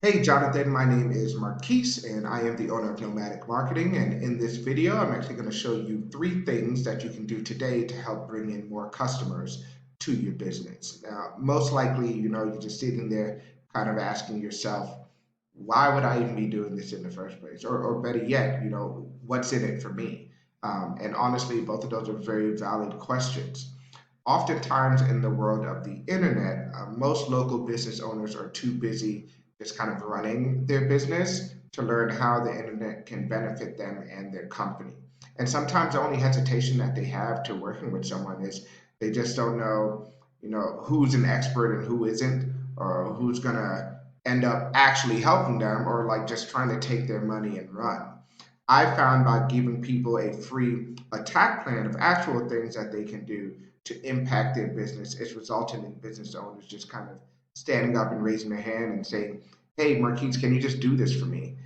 Hey Jonathan, my name is Marquis and I am the owner of Nomatic Marketing. And in this video, I'm actually going to show you three things that you can do today to help bring in more customers to your business. Now, most likely, you're just sitting there kind of asking yourself, why would I even be doing this in the first place? Or better yet, what's in it for me? And honestly, both of those are very valid questions. Oftentimes in the world of the internet, most local business owners are too busy just kind of running their business to learn how the internet can benefit them and their company. And sometimes the only hesitation that they have to working with someone is they just don't know, who's an expert and who isn't, or who's gonna end up actually helping them, or like just trying to take their money and run. I found by giving people a free attack plan of actual things that they can do to impact their business, it's resulted in business owners just kind of standing up and raising their hand and saying, "Hey, Marquise, can you just do this for me?"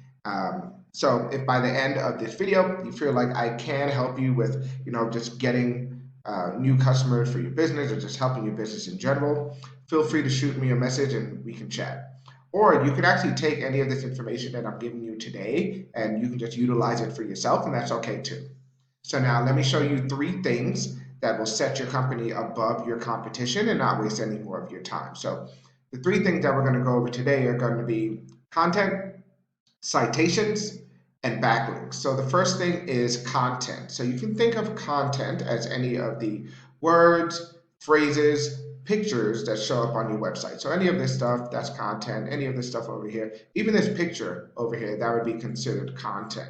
So if by the end of this video you feel like I can help you with, just getting new customers for your business or just helping your business in general, feel free to shoot me a message and we can chat. Or you can actually take any of this information that I'm giving you today and you can just utilize it for yourself, and that's okay too. So now let me show you three things that will set your company above your competition and not waste any more of your time. So the three things that we're going to go over today are going to be content, citations, and backlinks. So the first thing is content. So you can think of content as any of the words, phrases, pictures that show up on your website. So any of this stuff, that's content. Any of this stuff over here, even this picture over here, that would be considered content.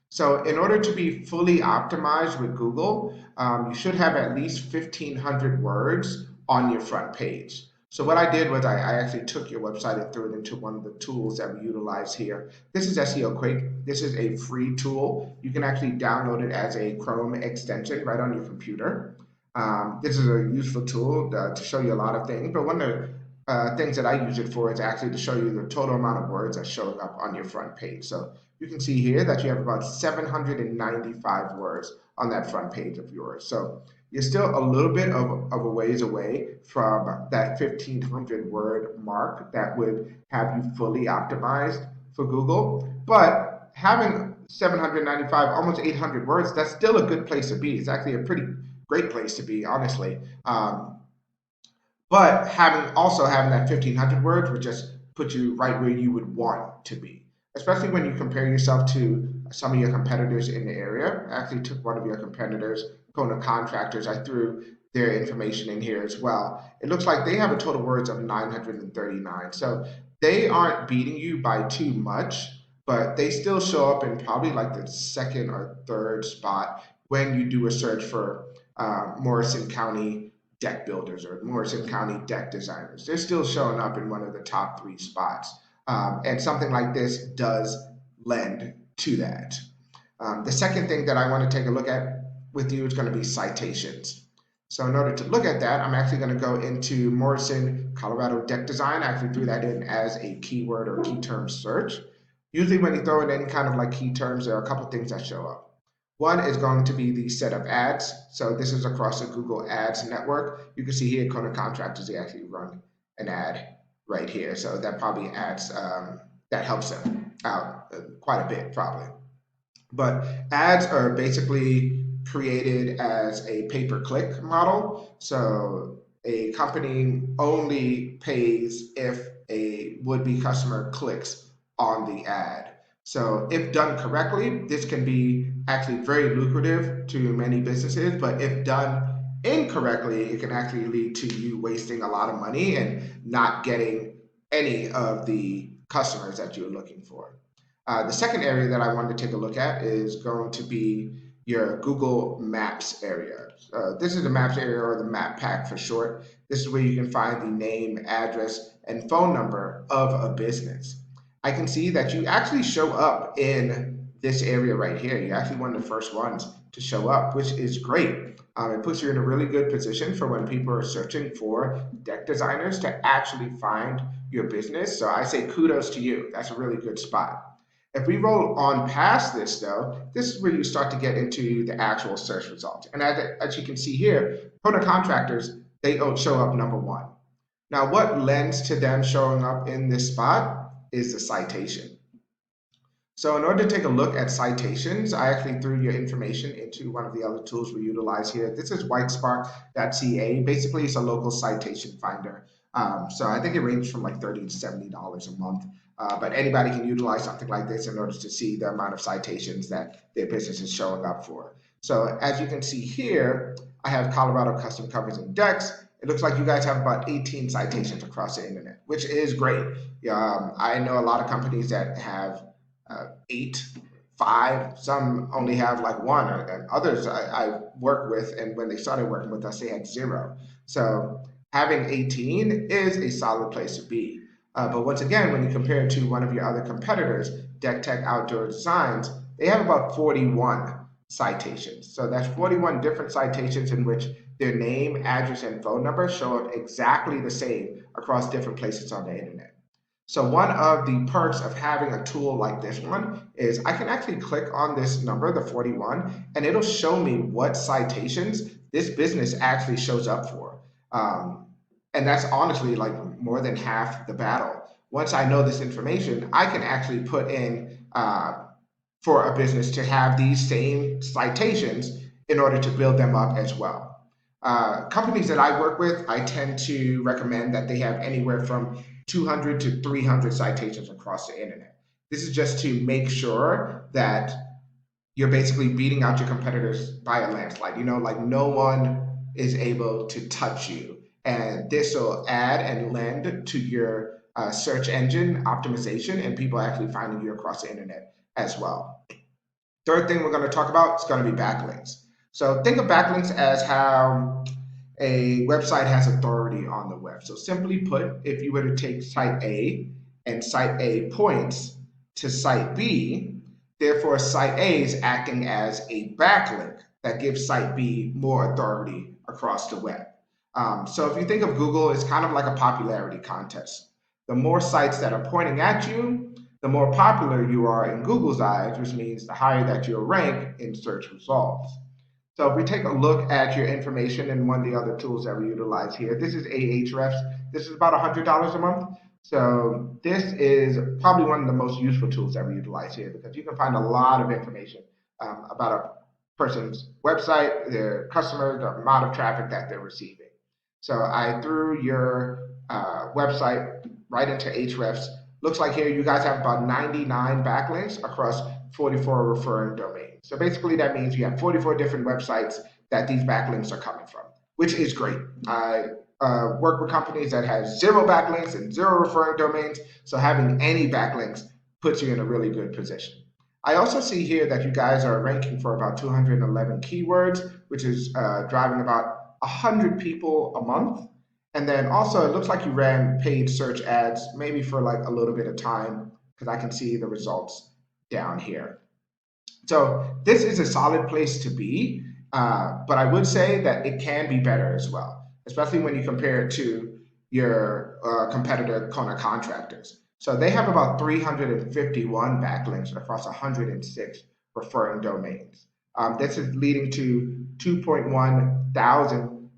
So in order to be fully optimized with Google, you should have at least 1,500 words on your front page. So what I did was I actually took your website and threw it into one of the tools that we utilize here. This is SEO Quick. This is a free tool. You can actually download it as a Chrome extension right on your computer. This is a useful tool to show you a lot of things, but one of the things that I use it for is actually to show you the total amount of words that's showing up on your front page. So you can see here that you have about 795 words on that front page of yours. So you're still a little bit of a ways away from that 1,500 word mark that would have you fully optimized for Google. But having 795, almost 800 words, that's still a good place to be. It's actually a pretty great place to be, honestly. But having that 1,500 words would just put you right where you would want to be, especially when you compare yourself to some of your competitors in the area. I actually took one of your competitors, Kona Contractors. I threw their information in here as well. It looks like they have a total words of 939. So they aren't beating you by too much, but they still show up in probably like the second or third spot when you do a search for Morrison County deck builders or Morrison County deck designers. They're still showing up in one of the top three spots. And something like this does lend to that. The second thing that I want to take a look at with you is going to be citations. So in order to look at that, I'm actually going to go into Morrison, Colorado deck design. I actually threw that in as a keyword or key term search. Usually when you throw in any kind of like key terms, there are a couple things that show up. One is going to be the set of ads. So this is across the Google Ads network. You can see here, Kona Contractors, they actually run an ad right here. So that probably that helps them out quite a bit, probably. But ads are basically created as a pay-per-click model. So a company only pays if a would-be customer clicks on the ad. So if done correctly, this can be actually very lucrative to many businesses, but if done incorrectly, it can actually lead to you wasting a lot of money and not getting any of the customers that you're looking for. The second area that I wanted to take a look at is going to be your Google Maps area. This is the Maps area, or the map pack for short. This is where you can find the name, address, and phone number of a business. I can see that you actually show up in this area right here. You're actually one of the first ones to show up, which is great. It puts you in a really good position for when people are searching for deck designers to actually find your business. So I say kudos to you. That's a really good spot. If we roll on past this, though, this is where you start to get into the actual search results. And as you can see here, Kona Contractors, they show up number one. Now, what lends to them showing up in this spot is the citation. So in order to take a look at citations, I actually threw your information into one of the other tools we utilize here. This is whitespark.ca. Basically, it's a local citation finder. So I think it ranges from like $30 to $70 a month. But anybody can utilize something like this in order to see the amount of citations that their business is showing up for. So as you can see here, I have Colorado custom covers and decks. It looks like you guys have about 18 citations across the internet, which is great. I know a lot of companies that have 8, 5, some only have like one, and others I work with, and when they started working with us, they had 0. So having 18 is a solid place to be. But once again, when you compare it to one of your other competitors, Deck Tech Outdoor Designs, they have about 41 citations. So that's 41 different citations in which their name, address, and phone number show up exactly the same across different places on the internet. So one of the perks of having a tool like this one is I can actually click on this number, the 41, and it'll show me what citations this business actually shows up for. And that's honestly like more than half the battle. Once I know this information, I can actually put in for a business to have these same citations in order to build them up as well. Companies that I work with, I tend to recommend that they have anywhere from 200 to 300 citations across the internet. This is just to make sure that you're basically beating out your competitors by a landslide. Like no one is able to touch you. And this will add and lend to your search engine optimization and people actually finding you across the internet as well. Third thing we're going to talk about is going to be backlinks. So think of backlinks as how a website has authority on the web. So simply put, if you were to take site A and site A points to site B, therefore site A is acting as a backlink that gives site B more authority across the web. So if you think of Google, it's kind of like a popularity contest. The more sites that are pointing at you, the more popular you are in Google's eyes, which means the higher that you'll rank in search results. So if we take a look at your information in one of the other tools that we utilize here, this is Ahrefs. This is about $100 a month. So this is probably one of the most useful tools that we utilize here because you can find a lot of information about a person's website, their customers, the amount of traffic that they're receiving. So I threw your website right into Ahrefs. Looks like here you guys have about 99 backlinks across 44 referring domains. So basically that means you have 44 different websites that these backlinks are coming from, which is great. I work with companies that have 0 backlinks and 0 referring domains, so having any backlinks puts you in a really good position. I also see here that you guys are ranking for about 211 keywords, which is driving about 100 people a month. And then also it looks like you ran paid search ads maybe for like a little bit of time because I can see the results down here. So this is a solid place to be, but I would say that it can be better as well, especially when you compare it to your competitor, Kona Contractors. So they have about 351 backlinks across 106 referring domains. This is leading to 2.1 thousand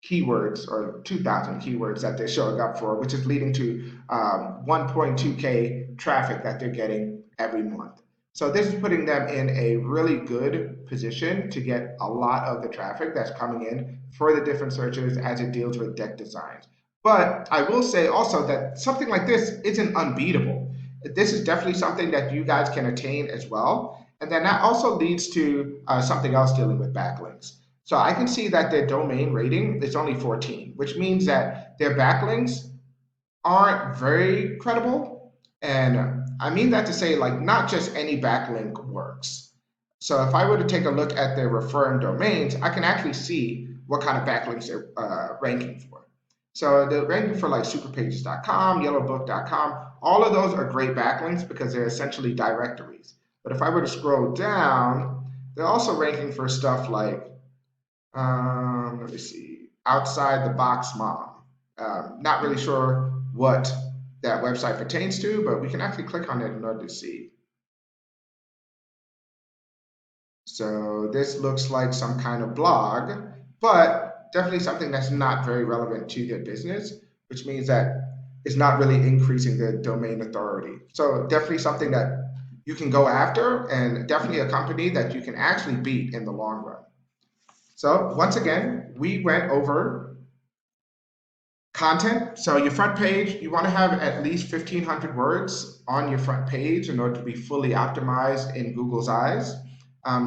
keywords or 2,000 keywords that they're showing up for, which is leading to 1.2K traffic that they're getting every month. So this is putting them in a really good position to get a lot of the traffic that's coming in for the different searches as it deals with deck designs. But I will say also that something like this isn't unbeatable. This is definitely something that you guys can attain as well. And then that also leads to something else dealing with backlinks. So I can see that their domain rating is only 14, which means that their backlinks aren't very credible. And I mean that to say, like, not just any backlink works. So if I were to take a look at their referring domains, I can actually see what kind of backlinks they're ranking for. So they're ranking for like superpages.com, yellowbook.com. All of those are great backlinks because they're essentially directories. But if I were to scroll down, they're also ranking for stuff like let me see, outside the box mom. Not really sure what that website pertains to, but we can actually click on it in order to see. So this looks like some kind of blog, but definitely something that's not very relevant to their business, which means that is not really increasing the domain authority. So definitely something that you can go after, and definitely a company that you can actually beat in the long run. So once again, we went over content. So your front page, you want to have at least 1,500 words on your front page in order to be fully optimized in Google's eyes.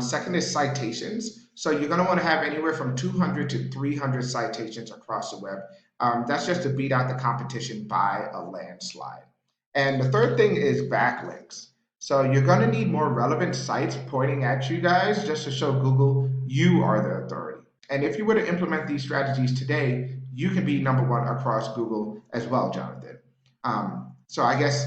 Second is citations. So you're going to want to have anywhere from 200 to 300 citations across the web. That's just to beat out the competition by a landslide. And the third thing is backlinks. So you're going to need more relevant sites pointing at you guys just to show Google you are the authority. And if you were to implement these strategies today, you can be number one across Google as well, Jonathan. So I guess,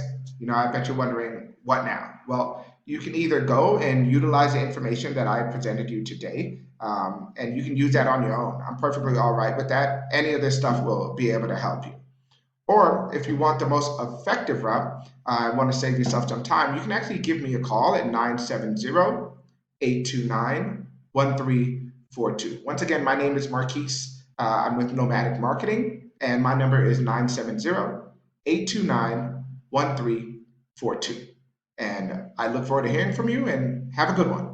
I bet you're wondering what now? Well, you can either go and utilize the information that I presented you today, and you can use that on your own. I'm perfectly all right with that. Any of this stuff will be able to help you. Or if you want the most effective route, I want to save yourself some time, you can actually give me a call at 970-829-1342. Once again, my name is Marquis. I'm with Nomatic Marketing, and my number is 970-829-1342. And I look forward to hearing from you, and have a good one.